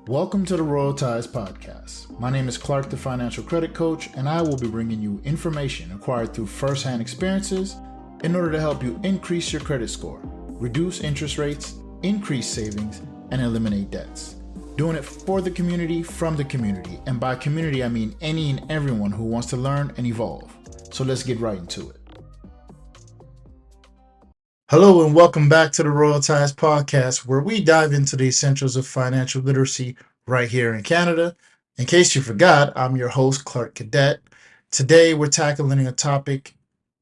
Welcome to the Royal Ties Podcast. My name is Clark, the Financial Credit Coach, and I will be bringing you information acquired through first-hand experiences in order to help you increase your credit score, reduce interest rates, increase savings, and eliminate debts. Doing it for the community, from the community, and by community I mean any and everyone who wants to learn and evolve. So let's get right into it. Hello and welcome back to the Royal Ties Podcast, where we dive into the essentials of financial literacy right here in Canada. In case you forgot, I'm your host, Clarck Cadet. Today we're tackling a topic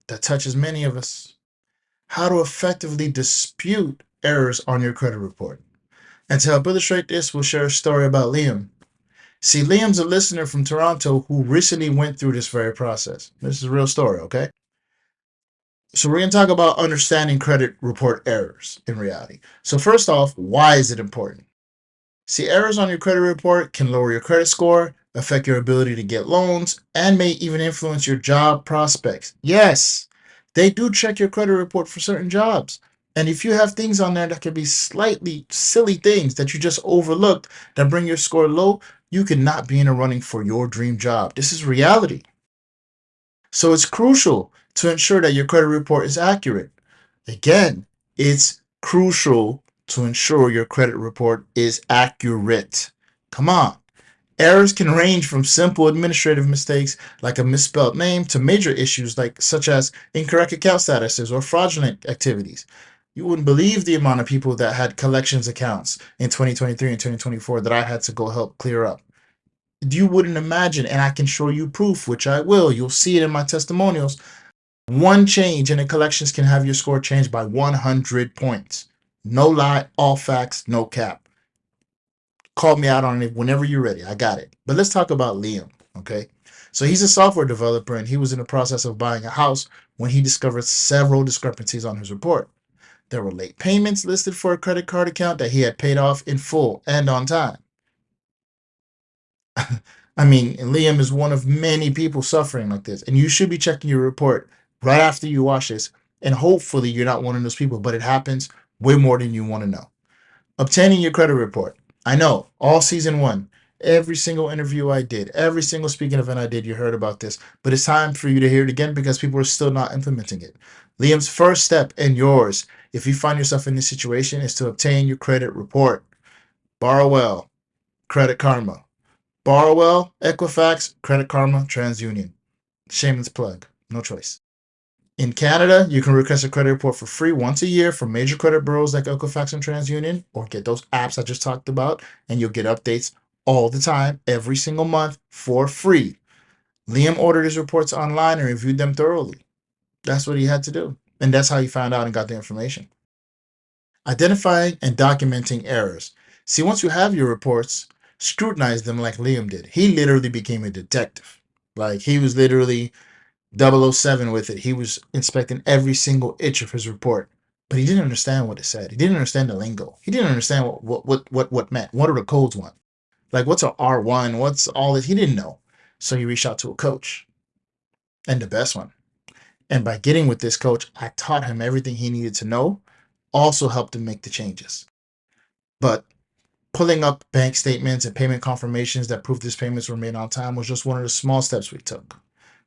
that touches many of us: how to effectively dispute errors on your credit report. And to help illustrate this, we'll share a story about Liam. See, Liam's a listener from Toronto who recently went through this very process. This is a real story, okay? So we're going to talk about understanding credit report errors in reality. So first off, why is it important? See, errors on your credit report can lower your credit score, affect your ability to get loans, and may even influence your job prospects. Yes, they do check your credit report for certain jobs. And if you have things on there that can be slightly silly things that you just overlooked that bring your score low, you could not be in a running for your dream job. This is reality. So it's crucial to ensure that your credit report is accurate. Again, it's crucial to ensure your credit report is accurate. Come on. Errors can range from simple administrative mistakes like a misspelled name to major issues such as incorrect account statuses or fraudulent activities. You wouldn't believe the amount of people that had collections accounts in 2023 and 2024 that I had to go help clear up. You wouldn't imagine, and I can show you proof, which I will. You'll see it in my testimonials. One change in the collections can have your score changed by 100 points. No lie, all facts, no cap. Call me out on it whenever you're ready. I got it. But let's talk about Liam, okay? So he's a software developer, and he was in the process of buying a house when he discovered several discrepancies on his report. There were late payments listed for a credit card account that he had paid off in full and on time. I mean, Liam is one of many people suffering like this, and you should be checking your report right after you watch this, and hopefully you're not one of those people, but it happens way more than you want to know. Obtaining your credit report. I know, all season one, every single interview I did, every single speaking event I did, you heard about this, but it's time for you to hear it again because people are still not implementing it. Liam's first step, and yours, if you find yourself in this situation, is to obtain your credit report. Borrow Well, Credit Karma. Borrow Well, Equifax, Credit Karma, TransUnion. Shameless plug. No choice. In Canada, you can request a credit report for free once a year from major credit bureaus like Equifax and TransUnion, or get those apps I just talked about, and you'll get updates all the time, every single month, for free. Liam ordered his reports online and reviewed them thoroughly. That's what he had to do, and that's how he found out and got the information. Identifying and documenting errors. See, once you have your reports, scrutinize them like Liam did. He literally became a detective. Like, he was literally 007 with it. He was inspecting every single inch of his report, but he didn't understand what it said. He didn't understand the lingo. He didn't understand what meant. What are the codes want? Like, what's a R1? What's all this? He didn't know. So he reached out to a coach, and the best one. And by getting with this coach, I taught him everything he needed to know, also helped him make the changes. But pulling up bank statements and payment confirmations that proved his payments were made on time was just one of the small steps we took.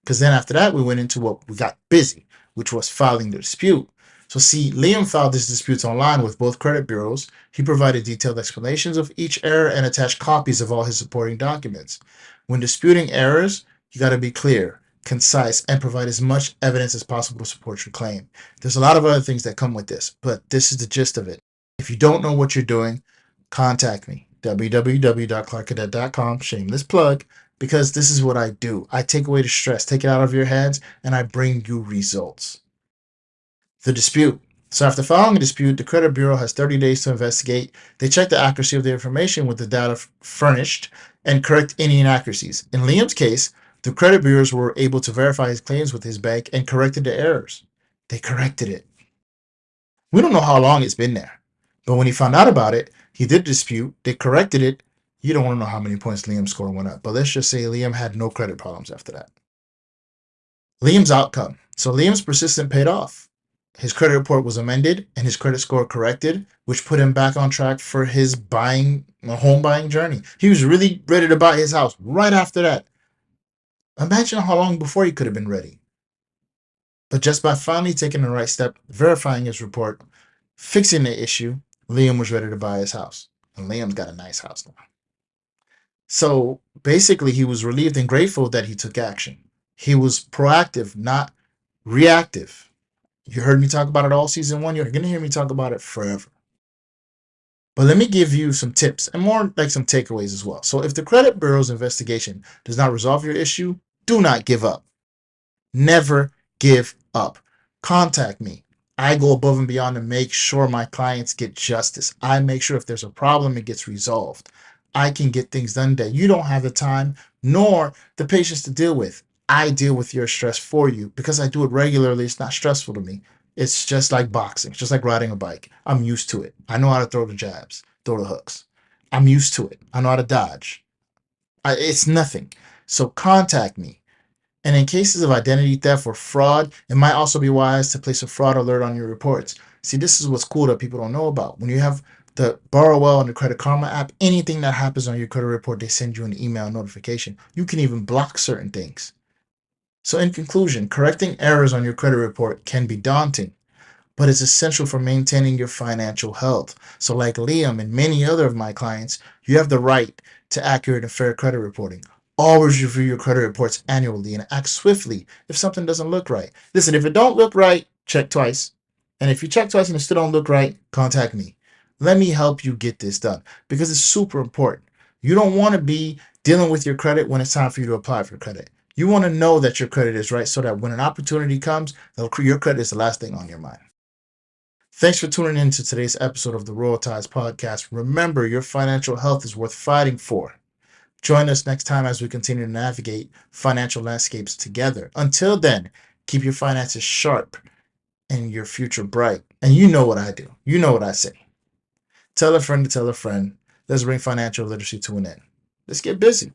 Because then after that, we went into what we got busy, which was filing the dispute. So see, Liam filed his disputes online with both credit bureaus. He provided detailed explanations of each error and attached copies of all his supporting documents. When disputing errors, you got to be clear, concise, and provide as much evidence as possible to support your claim. There's a lot of other things that come with this, but this is the gist of it. If you don't know what you're doing, contact me, www.clarkcadet.com, shameless plug, because this is what I do. I take away the stress, take it out of your hands, and I bring you results. The dispute. So after filing a dispute, the credit bureau has 30 days to investigate. They check the accuracy of the information with the data furnished and correct any inaccuracies. In Liam's case, the credit bureaus were able to verify his claims with his bank and corrected the errors. They corrected it. We don't know how long it's been there, but when he found out about it, he did dispute, they corrected it. You don't want to know how many points Liam's score went up, but let's just say Liam had no credit problems after that. Liam's outcome. So Liam's persistence paid off. His credit report was amended and his credit score corrected, which put him back on track for his home buying journey. He was really ready to buy his house right after that. Imagine how long before he could have been ready. But just by finally taking the right step, verifying his report, fixing the issue, Liam was ready to buy his house. And Liam's got a nice house now. So basically, he was relieved and grateful that he took action. He was proactive, not reactive. You heard me talk about it all season 1. You're going to hear me talk about it forever. But let me give you some tips and more like some takeaways as well. So if the credit bureau's investigation does not resolve your issue, do not give up. Never give up. Contact me. I go above and beyond to make sure my clients get justice. I make sure if there's a problem, it gets resolved. I can get things done that you don't have the time nor the patience to deal with. I deal with your stress for you because I do it regularly. It's not stressful to me. It's just like boxing. It's just like riding a bike. I'm used to it. I know how to throw the jabs, throw the hooks. I'm used to it. I know how to dodge. It's nothing. So contact me. And in cases of identity theft or fraud, it might also be wise to place a fraud alert on your reports. See, this is what's cool that people don't know about. When you have the Borrow Well and the Credit Karma app, anything that happens on your credit report, they send you an email notification. You can even block certain things. So in conclusion, correcting errors on your credit report can be daunting, but it's essential for maintaining your financial health. So like Liam and many other of my clients, you have the right to accurate and fair credit reporting. Always review your credit reports annually and act swiftly if something doesn't look right. Listen, if it don't look right, check twice. And if you check twice and it still don't look right, contact me. Let me help you get this done because it's super important. You don't want to be dealing with your credit when it's time for you to apply for credit. You want to know that your credit is right so that when an opportunity comes, your credit is the last thing on your mind. Thanks for tuning in to today's episode of the Royal Ties Podcast. Remember, your financial health is worth fighting for. Join us next time as we continue to navigate financial landscapes together. Until then, keep your finances sharp and your future bright. And you know what I do. You know what I say. Tell a friend to tell a friend. Let's bring financial literacy to an end. Let's get busy.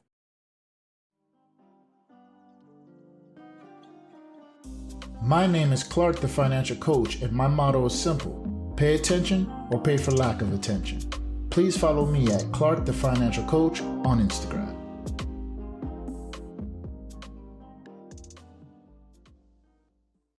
My name is Clark, the financial coach, and my motto is simple: pay attention or pay for lack of attention. Please follow me at Clark, the financial coach on Instagram.